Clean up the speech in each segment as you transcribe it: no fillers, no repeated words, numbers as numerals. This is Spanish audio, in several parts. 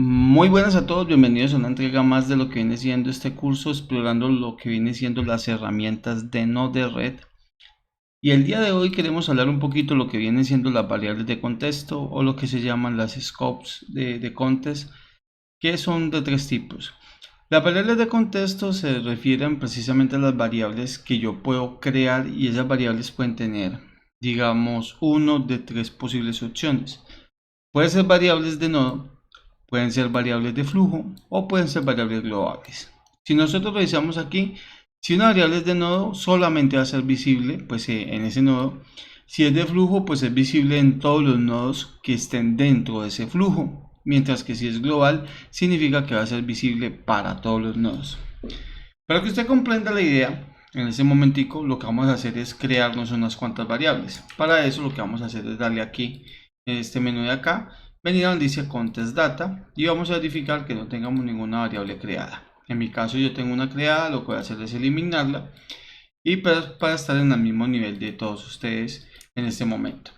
Muy buenas a todos, bienvenidos a una entrega más de lo que viene siendo este curso, explorando lo que viene siendo las herramientas de Node-RED. Y el día de hoy queremos hablar un poquito de lo que vienen siendo las variables de contexto o lo que se llaman las scopes de context, que son de tres tipos. Las variables de contexto se refieren precisamente a las variables que yo puedo crear y esas variables pueden tener, digamos, uno de tres posibles opciones. Pueden ser variables de nodo, pueden ser variables de flujo o pueden ser variables globales. Si nosotros revisamos aquí, si una variable es de nodo, solamente va a ser visible pues, en ese nodo. Si es de flujo, pues es visible en todos los nodos que estén dentro de ese flujo. Mientras que si es global, significa que va a ser visible para todos los nodos. Para que usted comprenda la idea, en ese momentico lo que vamos a hacer es crearnos unas cuantas variables. Para eso lo que vamos a hacer es darle aquí, en este menú de acá, venir a donde dice Context Data y vamos a verificar que no tengamos ninguna variable creada. En mi caso yo tengo una creada, lo que voy a hacer es eliminarla y para estar en el mismo nivel de todos ustedes en este momento.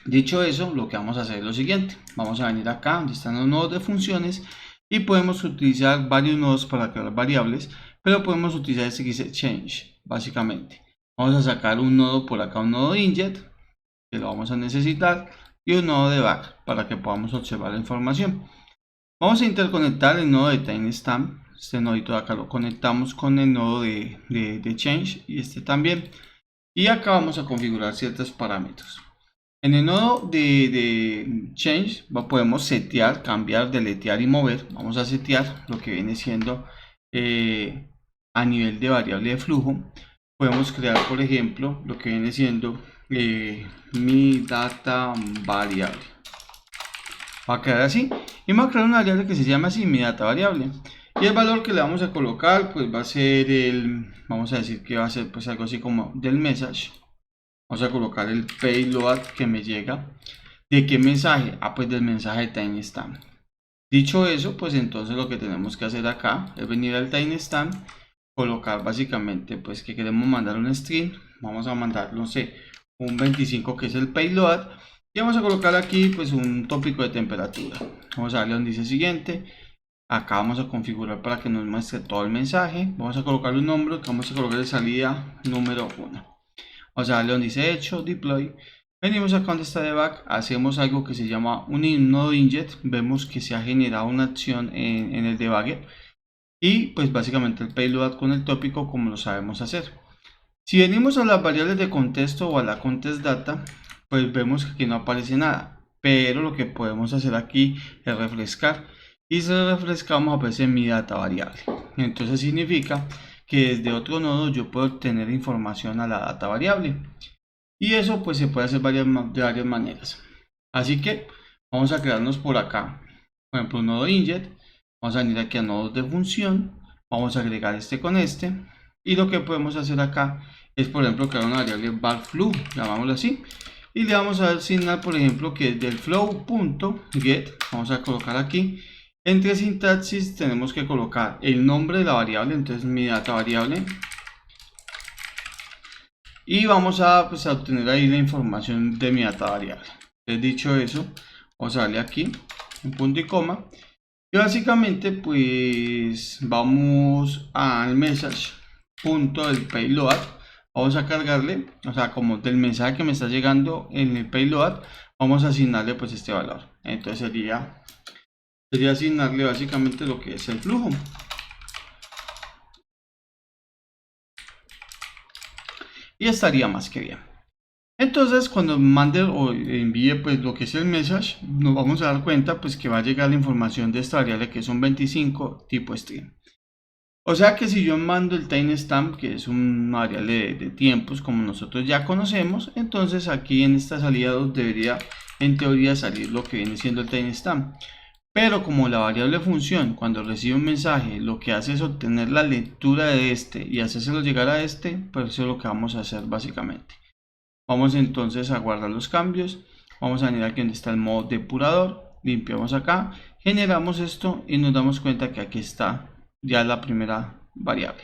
Dicho eso, lo que vamos a hacer es lo siguiente. Vamos a venir acá donde están los nodos de funciones y podemos utilizar varios nodos para crear variables, pero podemos utilizar este que dice change, básicamente. Vamos a sacar un nodo por acá, un nodo injet, que lo vamos a necesitar, y un nodo de back para que podamos observar la información. Vamos a interconectar el nodo de timestamp. Este nodito de acá lo conectamos con el nodo de change y este también. Y acá vamos a configurar ciertos parámetros. En el nodo de change podemos setear, cambiar, deletear y mover. Vamos a setear lo que viene siendo a nivel de variable de flujo. Podemos crear, por ejemplo, lo que viene siendo mi data variable. Va a quedar así. Y vamos a crear una variable que se llama así, mi data variable. Y el valor que le vamos a colocar, pues va a ser vamos a decir que va a ser pues algo así como del message. Vamos a colocar el payload que me llega. ¿De qué mensaje? Ah, pues del mensaje de timestamp. Dicho eso, pues entonces lo que tenemos que hacer acá es venir al timestamp, colocar básicamente pues que queremos mandar un string. Vamos a mandar, no sé, un 25 que es el payload. Y vamos a colocar aquí pues un tópico de temperatura. Vamos a darle donde dice siguiente. Acá vamos a configurar para que nos muestre todo el mensaje. Vamos a colocar un nombre que vamos a colocar de salida número 1. Vamos a darle donde dice hecho, deploy. Venimos acá donde está debug, hacemos algo que se llama un nodo injet. Vemos que se ha generado una acción en el debugger. Y pues básicamente el payload con el tópico como lo sabemos hacer. Si venimos a las variables de contexto o a la context data, pues vemos que aquí no aparece nada. Pero lo que podemos hacer aquí es refrescar. Y si refrescamos aparece mi data variable. Entonces significa que desde otro nodo yo puedo obtener información a la data variable. Y eso pues se puede hacer de varias maneras. Así que vamos a crearnos por acá, por ejemplo, un nodo injet. Vamos a venir aquí a nodos de función. Vamos a agregar este con este. Y lo que podemos hacer acá es, por ejemplo, crear una variable varFlow, llamámoslo así. Y le vamos a asignar, por ejemplo, que del flow.get, vamos a colocar aquí. Entre sintaxis tenemos que colocar el nombre de la variable, entonces mi data variable. Y vamos a, pues, a obtener ahí la información de mi data variable. Entonces, dicho eso, vamos a darle aquí un punto y coma. Y básicamente pues vamos al message punto del payload. Vamos a cargarle, o sea, como del mensaje que me está llegando en el payload, vamos a asignarle pues este valor. Entonces sería asignarle básicamente lo que es el flujo. Y estaría más que bien. Entonces cuando mande o envíe pues lo que es el message, nos vamos a dar cuenta pues que va a llegar la información de esta variable que es un 25 tipo string. O sea que si yo mando el timestamp, que es una variable de tiempos como nosotros ya conocemos, entonces aquí en esta salida 2 debería en teoría salir lo que viene siendo el timestamp. Pero como la variable función cuando recibe un mensaje lo que hace es obtener la lectura de este y hacérselo llegar a este, pues eso es lo que vamos a hacer básicamente. Vamos entonces a guardar los cambios. Vamos a venir aquí donde está el modo depurador. Limpiamos acá. Generamos esto y nos damos cuenta que aquí está ya la primera variable.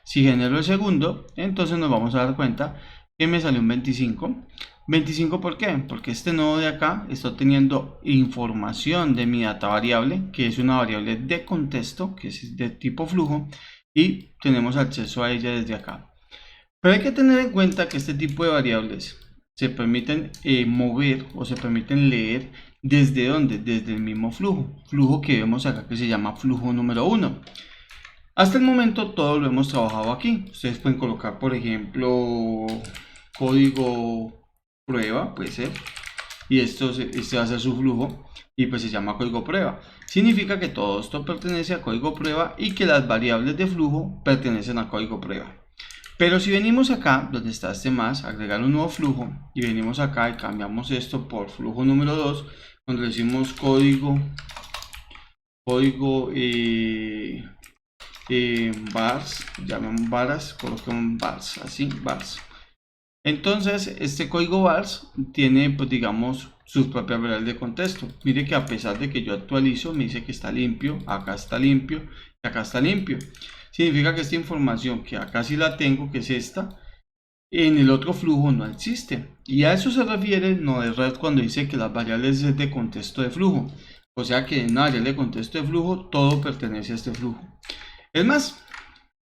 Si genero el segundo, entonces nos vamos a dar cuenta que me salió un 25. 25, ¿por qué? Porque este nodo de acá está obteniendo información de mi data variable, que es una variable de contexto, que es de tipo flujo, y tenemos acceso a ella desde acá. Pero hay que tener en cuenta que este tipo de variables se permiten mover o se permiten leer desde ¿dónde? Desde el mismo flujo que vemos acá, que se llama flujo número 1. Hasta el momento todo lo hemos trabajado aquí. Ustedes pueden colocar, por ejemplo, código prueba, puede ser, y este va a ser su flujo, y pues se llama código prueba. Significa que todo esto pertenece a código prueba y que las variables de flujo pertenecen a código prueba. Pero si venimos acá, donde está este más, agregar un nuevo flujo, y venimos acá y cambiamos esto por flujo número 2, cuando decimos código bars, llamamos varas, coloquemos bars, así, bars. Entonces este código bars tiene, pues digamos, sus propias variables de contexto. Mire que a pesar de que yo actualizo, me dice que está limpio, acá está limpio y acá está limpio. Significa que esta información que acá sí la tengo, que es esta, en el otro flujo no existe. Y a eso se refiere NodeRed cuando dice que las variables es de contexto de flujo. O sea que en una variable de contexto de flujo todo pertenece a este flujo. Es más,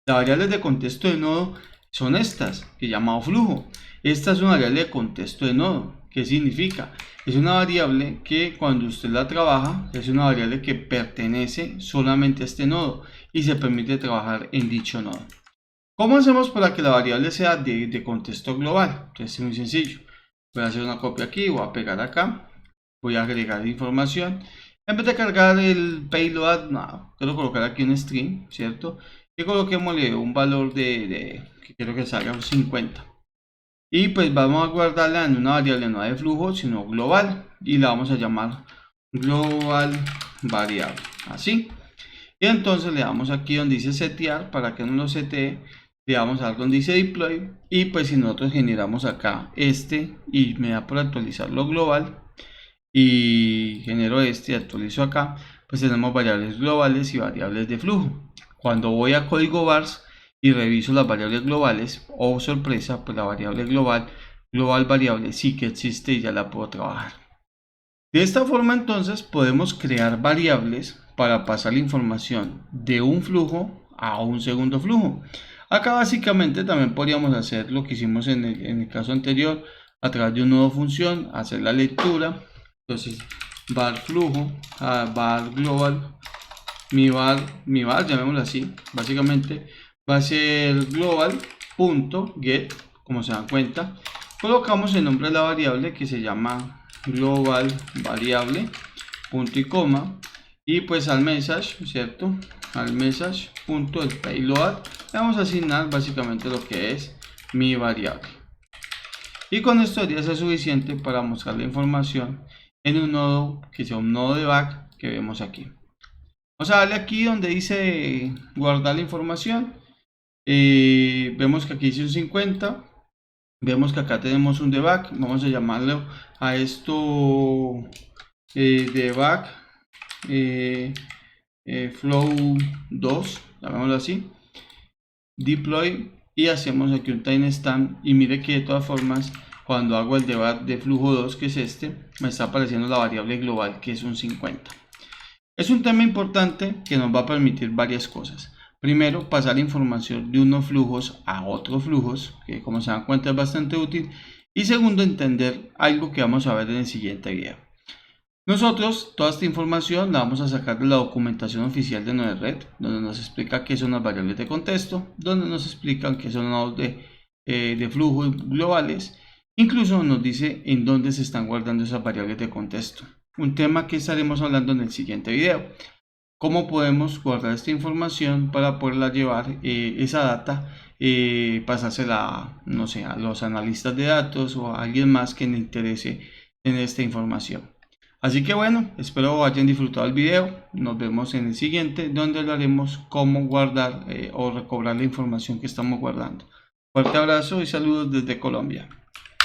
las variables de contexto de nodo son estas, que llamado flujo. Esta es una variable de contexto de nodo. ¿Qué significa? Es una variable que cuando usted la trabaja, es una variable que pertenece solamente a este nodo y se permite trabajar en dicho nodo. ¿Cómo hacemos para que la variable sea de contexto global? Entonces es muy sencillo. Voy a hacer una copia aquí, voy a pegar acá, voy a agregar información. En vez de cargar el payload, no, quiero colocar aquí un string, ¿cierto? Y coloquémosle un valor que quiero que salga un 50. Y pues vamos a guardarla en una variable no de flujo, sino global. Y la vamos a llamar global variable, así. Y entonces le damos aquí donde dice setear, para que no lo setee. Le damos a dar donde dice deploy. Y pues si nosotros generamos acá y me da por actualizarlo global, y genero y actualizo acá, pues tenemos variables globales y variables de flujo. Cuando voy a código bars y reviso las variables globales, oh sorpresa, pues la variable global variable sí que existe y ya la puedo trabajar. De esta forma entonces podemos crear variables para pasar la información de un flujo a un segundo flujo. Acá básicamente también podríamos hacer lo que hicimos en el caso anterior, a través de una nueva función, hacer la lectura. Entonces var flujo, var global, mi var, llamémoslo así, básicamente va a ser global.get, como se dan cuenta, colocamos el nombre de la variable que se llama global variable, punto y coma, y pues al message, ¿cierto? Al message punto el payload le vamos a asignar básicamente lo que es mi variable. Y con esto debería ser suficiente para mostrar la información en un nodo que sea un nodo de back que vemos aquí. Vamos a darle aquí donde dice guardar la información. Vemos que aquí dice un 50. Vemos que acá tenemos un debug. Vamos a llamarlo a esto debug flow 2, llamémoslo así, deploy, y hacemos aquí un timestamp. Y mire que de todas formas, cuando hago el debug de flujo 2, que es me está apareciendo la variable global, que es un 50. Es un tema importante que nos va a permitir varias cosas. Primero, pasar información de unos flujos a otros flujos, que como se dan cuenta es bastante útil. Y segundo, entender algo que vamos a ver en el siguiente video. Nosotros toda esta información la vamos a sacar de la documentación oficial de NodeRed, donde nos explica qué son las variables de contexto, donde nos explican qué son nodos de flujo globales. Incluso nos dice en dónde se están guardando esas variables de contexto. Un tema que estaremos hablando en el siguiente video. Cómo podemos guardar esta información para poderla llevar, esa data, pasársela, no sé, a los analistas de datos o a alguien más que le interese en esta información. Así que bueno, espero hayan disfrutado el video. Nos vemos en el siguiente, donde hablaremos cómo guardar o recobrar la información que estamos guardando. Fuerte abrazo y saludos desde Colombia.